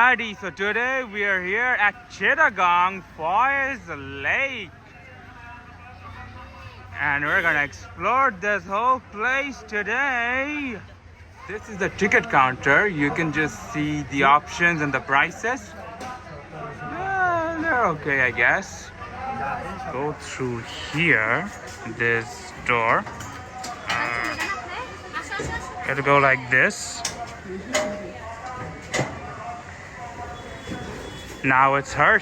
Alrighty, so today we are here at Chittagong Forest Lake. And we're gonna explore this whole place today. This is the ticket counter. You can just see the options and the prices. They're okay, I guess. Go through here, this door. Gotta go like this. Now it's her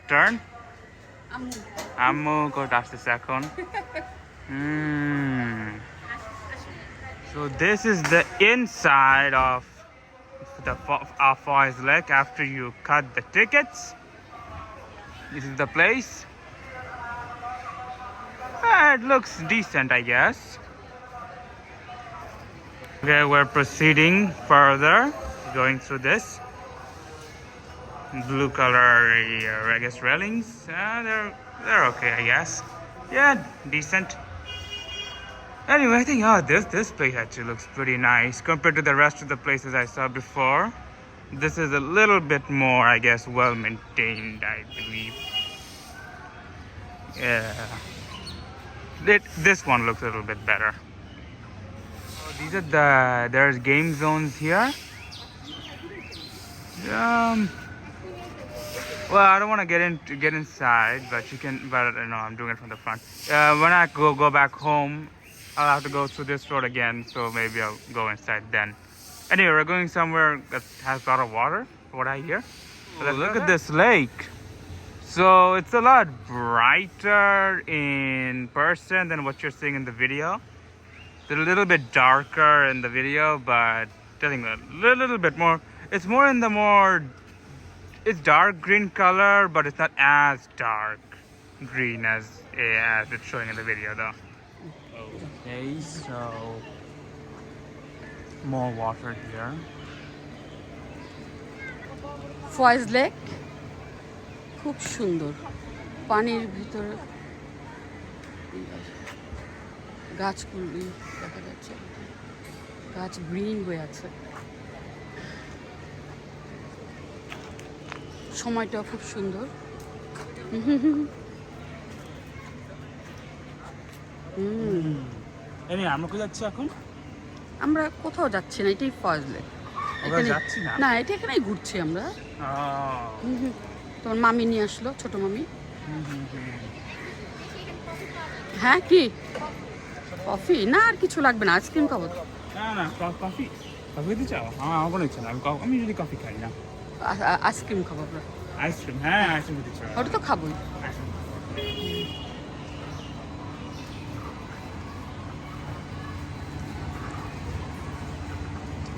turn. Ammu ko dashteche ekhon. So this is the inside of the Forest Lake after you cut the tickets. This is the place. It looks decent, I guess. Okay, we're proceeding further, going through this. Blue color, I guess, railings. They're okay, I guess. Yeah, decent. Anyway, I think this place actually looks pretty nice compared to the rest of the places I saw before. This is a little bit more, I guess, well maintained, I believe. Yeah. This one looks a little bit better. So these are there's game zones here. Well, I don't want to get inside, but you can. But no, I'm doing it from the front. When I go back home, I'll have to go through this road again, so maybe I'll go inside then. Anyway, we're going somewhere that has a lot of water, from what I hear. So look at this lake. So it's a lot brighter in person than what you're seeing in the video. It's a little bit darker in the video, but telling a little bit more. It's more in the more. It's dark green color, but it's not as dark green as it's showing in the video, though. Okay, so more water here. Forest Lake খুব সুন্দর পানির ভিতরে গাছগুলি দেখা যাচ্ছে গাছ green হয়ে আছে সময়টা খুব সুন্দর আমরা কোথায় যাচ্ছি এখন? আমরা কোথাও যাচ্ছি না, এটাই ফরেস্ট লেক। না, এটা এখানেই ঘুরছি আমরা। তোমার মামি নিয়ে আসলো, ছোট মামি। হ্যাঁ, কি কফি? না, আর কিছু লাগবে না, আইসক্রিম খাবো। না কফি দিতে চাও? আমার কোনো ইচ্ছা না, আমি যদি কফি খাই না, আইসক্রিম খাবো আমরা। আইসক্রিম? হ্যাঁ, আইসক্রিম দিতে চাও? ওটা তো খাবোই।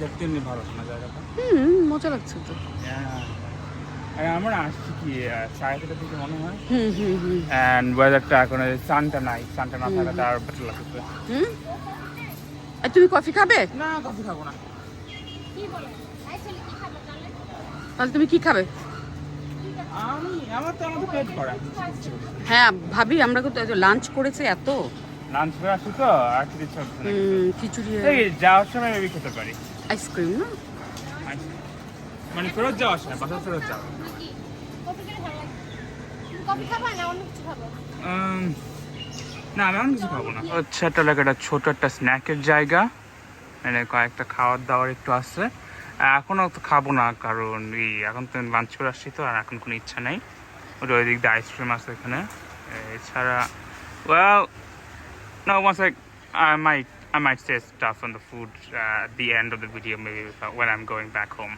দেখতে এমনি ভালো না জায়গাটা? মজা লাগছে তো। আমরা আসছি কি 3:30 থেকে মনে হয়। অ্যান্ড ওয়েদারটা এখন সানটা নাই, সানটা না থাকাটা আর বেটার লাগছে। আর তুমি কফি খাবে? না, কফি খাবো না। তাহলে তুমি কি খাবে? আমার তো পেট ভরা। হ্যাঁ ভাবি, আমরা তো লাঞ্চ করেছি, এত লাঞ্চ করে আসি তো, আর কিছু ইচ্ছা হচ্ছে না। খিচুড়ি যাওয়ার সময় মেবি খেতে পারি আইসক্রিম। না মানে ফেরত যাওয়ার সময়, বাসা ফেরত যাওয়া। না, আমি অন্য কিছু খাবো না। হচ্ছে একটা একটা ছোট একটা স্ন্যাকের জায়গা, মানে কয়েকটা খাওয়ার দাওয়ার একটু আছে। এখনও তো খাবো না, কারণ এখন তো লাঞ্চ করে আসছি তো, আর এখন কোনো ইচ্ছা নেই। ওই দিক দিয়ে আইসক্রিম আছে এখানে। এছাড়া well no, once I might say stuff on the food at the end of the video, maybe when I'm going back home.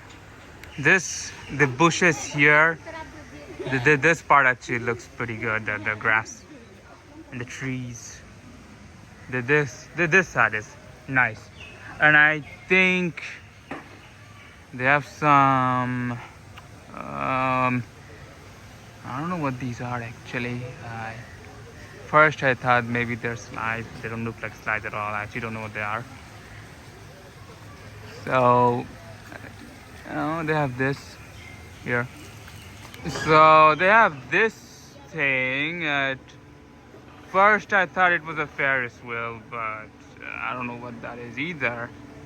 The bushes here, this part actually looks pretty good. The grass and the trees. This side is nice, and I think they have some. I don't know what these are actually. First I thought maybe they're slides. They don't look like slides at all. I actually don't know what they are. So, they have this here. So they have this thing. At first I thought it was a Ferris wheel, but I don't know what that is either.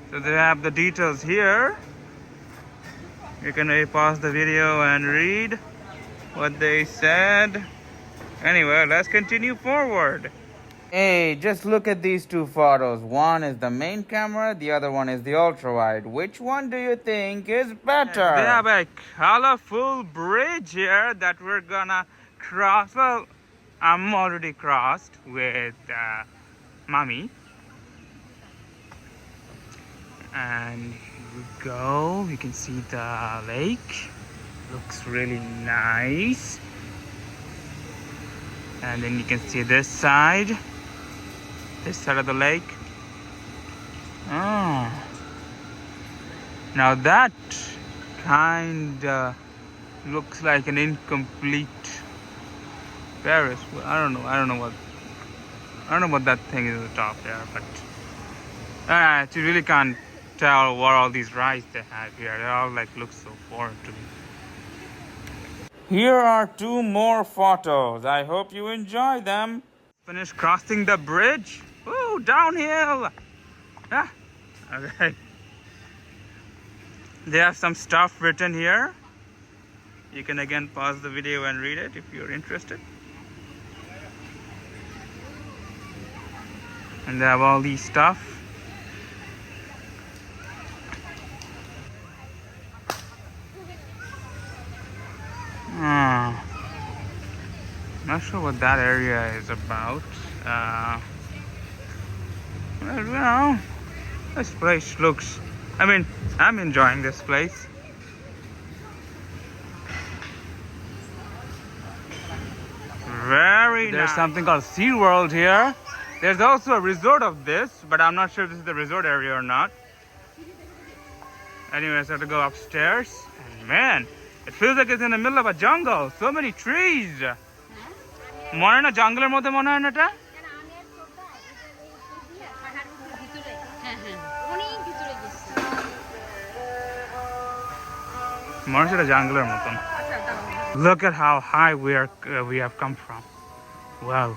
So they have the details here. You can maybe pause the video and read what they said. Anyway, let's continue forward. Hey, just look at these two photos. One is the main camera, the other one is the ultra wide. Which one do you think is better? We have a colorful bridge here that we're gonna cross. Well, I'm already crossed with mommy. And here we go. You can see the lake. Looks really nice. And then you can see this side of the lake. Oh, now that kinda looks like an incomplete Paris. Well, I don't know what that thing is at the top there, but you really can't tell what all these rides they have here. They all like look so foreign to me. Here are two more photos. I hope you enjoy them. Finished crossing the bridge. Ooh, downhill. Ah, okay. They have some stuff written here. You can again pause the video and read it if you're interested. And they have all these stuff. Not sure what that area is about. Well, you know, this place looks, I mean, I'm enjoying this place. Very nice. There's something called SeaWorld here. There's also a resort of this, but I'm not sure if this is the resort area or not. Anyways, I have to go upstairs. And man, it feels like it's in the middle of a jungle. So many trees. মনে না জঙ্গলের মধ্যে মনে হয় না এটা মনে হচ্ছে এটা জঙ্গলের মতন Look at how high we have come from. Wow,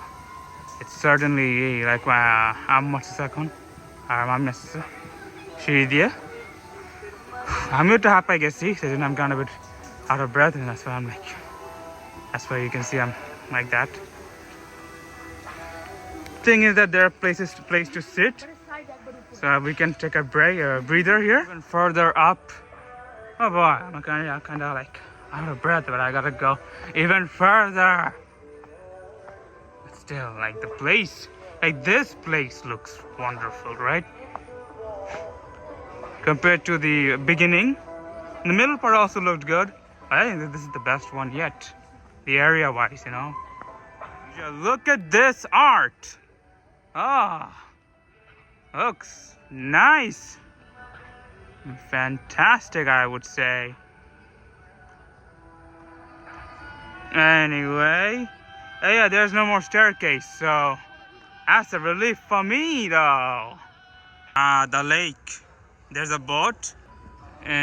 it's certainly like আম্মা আছে এখন আর মাম্মি আছে সিঁড়ি দিয়ে আমি একটু হাঁপাই গেছি সেজন্য I'm kind of a bit out of breath and that's why I'm like that's why you can see I'm like that. Thing is that there are place to sit, so we can take a breather here. Even further up, oh boy, I'm kind of like out of breath, but I gotta go even further. But still, like the place, like this place looks wonderful, right? Compared to the beginning, the middle part also looked good. I think that this is the best one yet, the area-wise, you know. Look at this art. Ah, looks nice. Fantastic, I would say. Anyway, yeah, there's no more staircase, so that's a relief for me, though. The lake. There's a boat.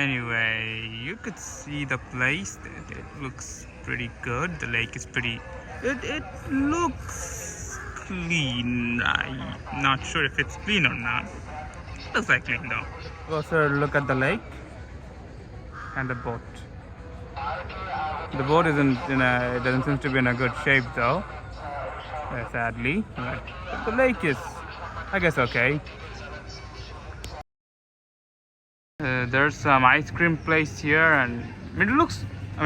Anyway, you could see the place. It looks pretty good. The lake is pretty. It looks clean. I'm not sure if it's clean or not. It looks like clean though. Also look at the lake and the boat. The boat it doesn't seem to be in a good shape though, sadly. But the lake is, I guess, okay. There's some ice cream place here, and it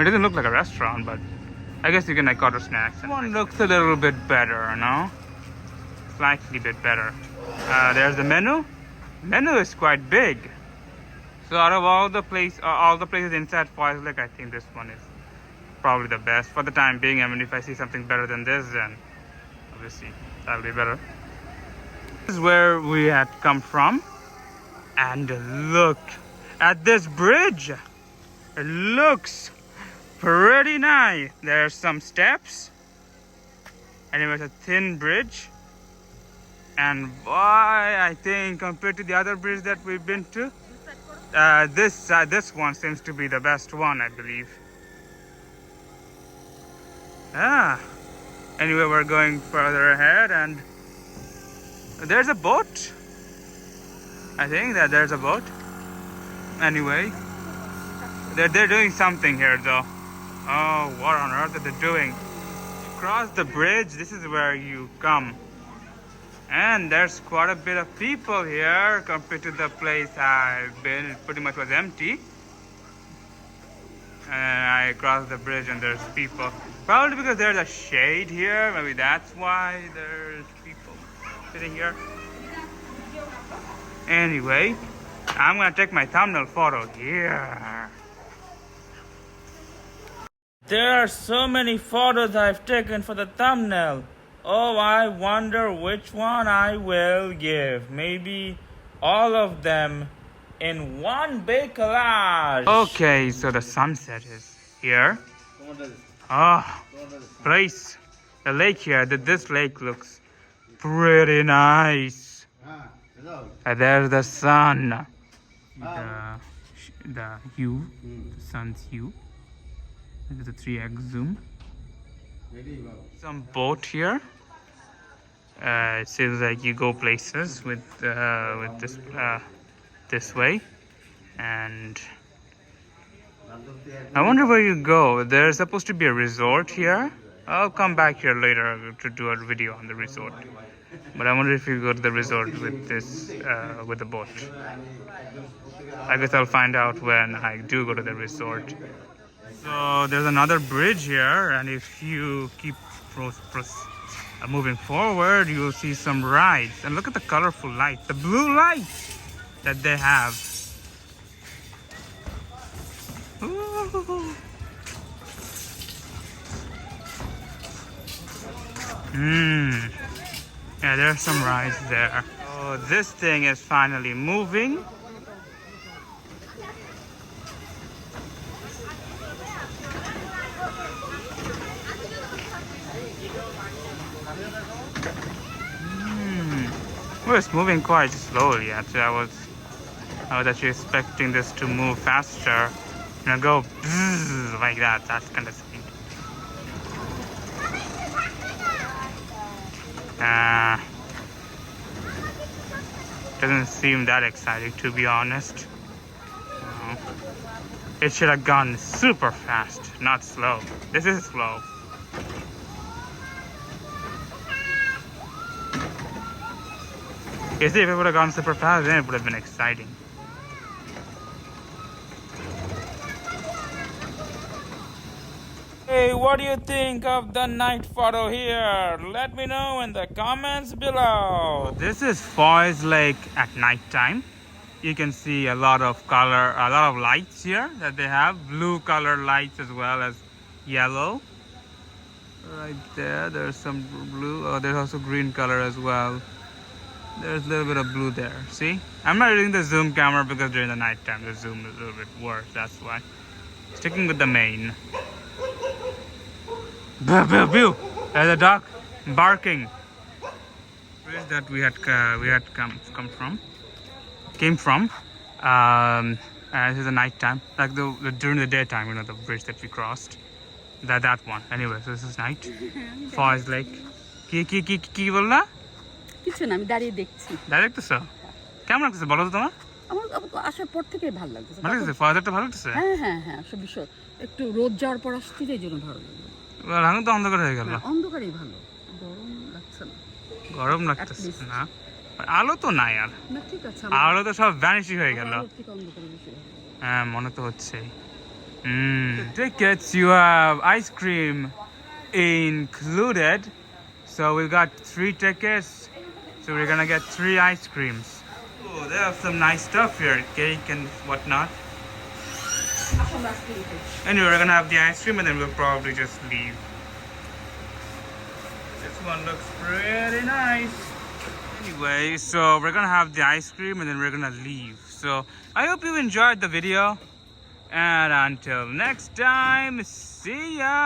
doesn't look like a restaurant, but I guess you can like order snacks. This one looks a little bit better, no? Slightly bit better. There's the menu. Menu is quite big. So out of all the places inside Foy's Lake, I think this one is probably the best for the time being. I mean, if I see something better than this, then obviously that'll be better. This is where we had come from, and look at this bridge. It looks pretty nice. There's some steps. Anyway, it's a thin bridge. And boy, I think compared to the other bridge that we've been to, this one seems to be the best one, I believe. Anyway, we're going further ahead, and there's a boat. I think that there's a boat. Anyway, They're doing something here though. Oh, what on earth are they doing? To cross the bridge, this is where you come. And there's quite a bit of people here compared to the place I've been. It pretty much was empty. And I crossed the bridge and there's people. Probably because there's a shade here. Maybe that's why there's people sitting here. Anyway, I'm gonna take my thumbnail photo here. There are so many photos I've taken for the thumbnail. Oh, I wonder which one I will give. Maybe all of them in one big collage. Okay, so the sunset is here. Oh, place. The lake here. This lake looks pretty nice. And there's the sun. The hue, the sun's hue. This is a 3x zoom. Some boat here. It seems like you go places with this way, and I wonder where you go. There's supposed to be a resort here. I'll come back here later to do a video on the resort. But I wonder if you go to the resort with this with the boat. I guess I'll find out when I do go to the resort. So there's another bridge here, and if you keep moving forward, you'll see some rides. And look at the colorful lights, the blue lights that they have. Ooh. Yeah, there's some rides there. Oh, this thing is finally moving. Well, it's moving quite slowly. Actually, I was actually expecting this to move faster. Go bzzz, like that. That's kind of speed. Doesn't seem that exciting, to be honest. It should have gone super fast, not slow. This is slow. You see, if it would have gone super fast, then it would have been exciting. Hey, what do you think of the night photo here? Let me know in the comments below. This is Foy's Lake at night time. You can see a lot of color, a lot of lights here that they have. Blue color lights as well as yellow. Right there, there's some blue. Oh, there's also green color as well. There's a little bit of blue there. See? I'm not using the zoom camera because during the night time the zoom is a little bit worse. That's why. Sticking with the main. Boo, boo, boo! There's a dog barking. Where is that we had came from? This is the night time, like during the daytime. You know, the bridge that we crossed. That one. Anyway, so this is night. Foy's Lake. Ki bolla? কিছু না, আমি দাঁড়িয়ে দেখছি। দাঁড়িয়ে দেখতেছো? কেমন লাগতেছে বলো তো তোমার? আমার আসার পর থেকেই ভালো লাগতেছে। ভালো লাগতেছে? ফয়েজটা ভালো লাগতেছে? হ্যাঁ, সব বিষয় একটু রোদ যাওয়ার পর আসছি এই জন্য ভালো লাগলো। এখন তো অন্ধকার হয়ে গেল। অন্ধকারই ভালো, গরম লাগছে না। গরম লাগতেছে না, আলো তো নাই আর। না ঠিক আছে, আলো তো সব ভ্যানিশই হয়ে গেল। হ্যাঁ, মনে তো হচ্ছে। Tickets, you have ice cream included. So we got 3 tickets. So we're gonna get 3 ice creams. Oh, they have some nice stuff here, cake and whatnot. Anyway, we're gonna have the ice cream and then we'll probably just leave. This one looks pretty nice. Anyway, so we're gonna have the ice cream and then we're gonna leave. So I hope you enjoyed the video. And until next time, see ya!